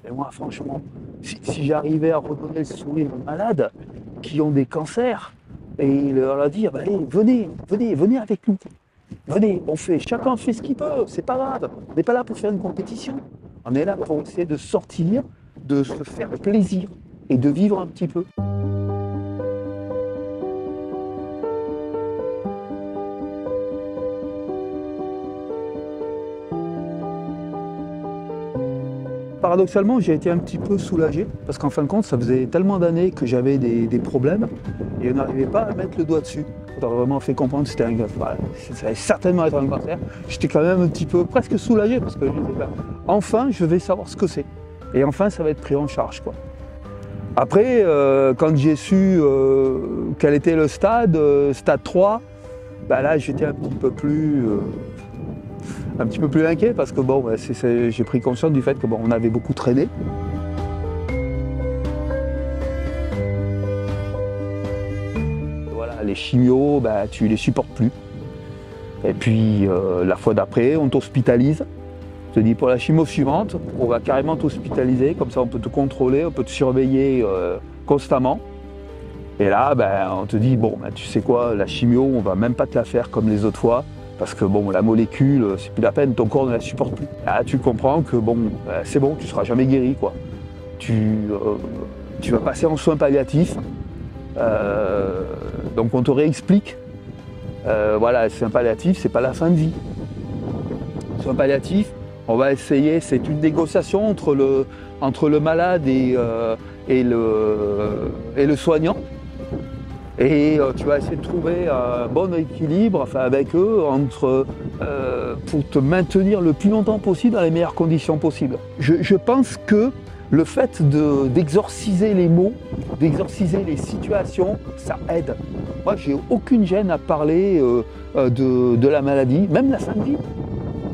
Et moi, franchement, si j'arrivais à redonner le sourire aux malades qui ont des cancers et leur dire, bah, allez, venez avec nous. Venez, chacun fait ce qu'il peut, c'est pas grave. On n'est pas là pour faire une compétition. On est là pour essayer de sortir, de se faire plaisir et de vivre un petit peu. Paradoxalement, j'ai été un petit peu soulagé parce qu'en fin de compte, ça faisait tellement d'années que j'avais des problèmes et on n'arrivait pas à mettre le doigt dessus. On a vraiment fait comprendre que c'était un cancer. Voilà, ça allait certainement être un cancer. J'étais quand même un petit peu presque soulagé parce que je disais, enfin, je vais savoir ce que c'est. Et enfin, ça va être pris en charge, quoi. Après, quand j'ai su quel était le stade 3, bah là, j'étais un petit peu plus inquiet parce que bon, j'ai pris conscience du fait que bon, on avait beaucoup traîné. Voilà, les chimios, bah, tu les supportes plus. Et puis la fois d'après, on t'hospitalise. On te dit pour la chimio suivante, on va carrément t'hospitaliser, comme ça on peut te contrôler, on peut te surveiller constamment. Et là, ben, on te dit, bon, ben, tu sais quoi, la chimio, on va même pas te la faire comme les autres fois, parce que bon, la molécule, c'est plus la peine, ton corps ne la supporte plus. Là, tu comprends que bon, ben, c'est bon, tu seras jamais guéri, quoi. Tu vas passer en soins palliatifs. Donc on te réexplique, voilà, c'est un palliatif, c'est pas la fin de vie. Soins palliatifs, on va essayer, c'est une négociation entre le malade et le soignant. Et tu vas essayer de trouver un bon équilibre avec eux pour te maintenir le plus longtemps possible dans les meilleures conditions possibles. Je pense que le fait d'exorciser les mots, d'exorciser les situations, ça aide. Moi, j'ai aucune gêne à parler de la maladie, même la fin de vie.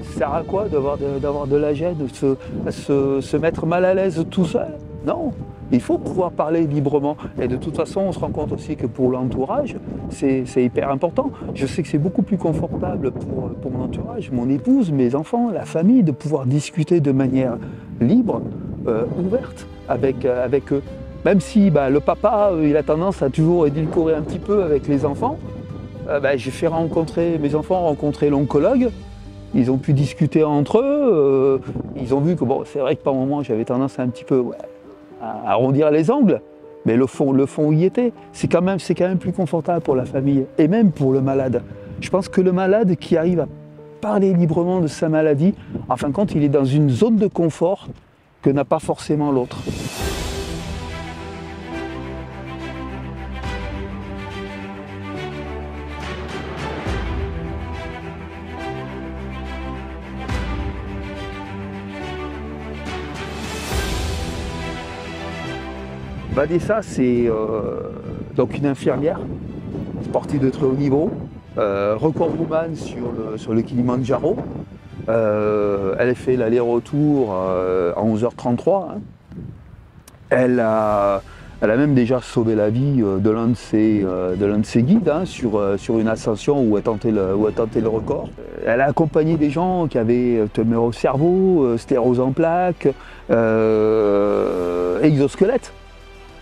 Ça sert à quoi d'avoir de la gêne, de se mettre mal à l'aise tout seul? Non, il faut pouvoir parler librement. Et de toute façon, on se rend compte aussi que pour l'entourage, c'est hyper important. Je sais que c'est beaucoup plus confortable pour mon entourage, mon épouse, mes enfants, la famille, de pouvoir discuter de manière libre, ouverte avec eux. Même si le papa, il a tendance à toujours édulcorer un petit peu avec les enfants, j'ai fait rencontrer, mes enfants ont rencontré l'oncologue. Ils ont pu discuter entre eux, ils ont vu que bon, c'est vrai que par moments j'avais tendance à un petit peu à arrondir les angles, mais le fond y était. C'est quand même plus confortable pour la famille et même pour le malade. Je pense que le malade qui arrive à parler librement de sa maladie, en fin de compte, il est dans une zone de confort que n'a pas forcément l'autre. Vanessa, c'est donc une infirmière, sportive de très haut niveau, recordwoman sur le Kilimandjaro. Elle a fait l'aller-retour en 11h33. Hein. Elle a même déjà sauvé la vie de l'un de ses guides hein, sur une ascension où elle tentait le record. Elle a accompagné des gens qui avaient tumeur au cerveau, sclérose en plaques, exosquelette.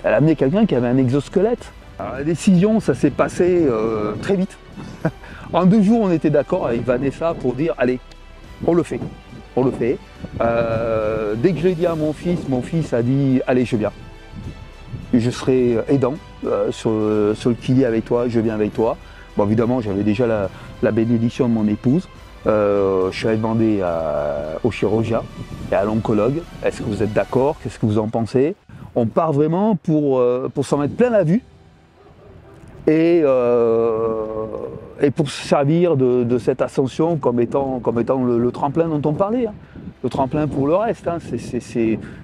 Elle a amené quelqu'un qui avait un exosquelette. Alors, la décision, ça s'est passé très vite. En 2 jours, on était d'accord avec Vanessa pour dire, allez, on le fait. On le fait. Dès que je l'ai dit à mon fils a dit, allez, je viens. Je serai aidant sur le Kili avec toi, je viens avec toi. Bon, évidemment, j'avais déjà la bénédiction de mon épouse. Je suis allé demander au chirurgien et à l'oncologue, est-ce que vous êtes d'accord? Qu'est-ce que vous en pensez? On part vraiment pour s'en mettre plein la vue et pour se servir de cette ascension comme étant le tremplin dont on parlait. Hein. Le tremplin pour le reste. Hein.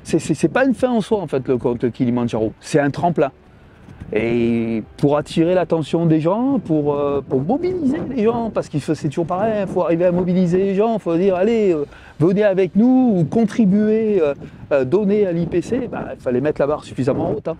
C'est pas une fin en soi en fait le Kilimandjaro, c'est un tremplin. Et pour attirer l'attention des gens, pour mobiliser les gens, parce que c'est toujours pareil, il faut arriver à mobiliser les gens, il faut dire allez, venez avec nous ou contribuer, donner à l'IPC, il fallait mettre la barre suffisamment haute. Hein.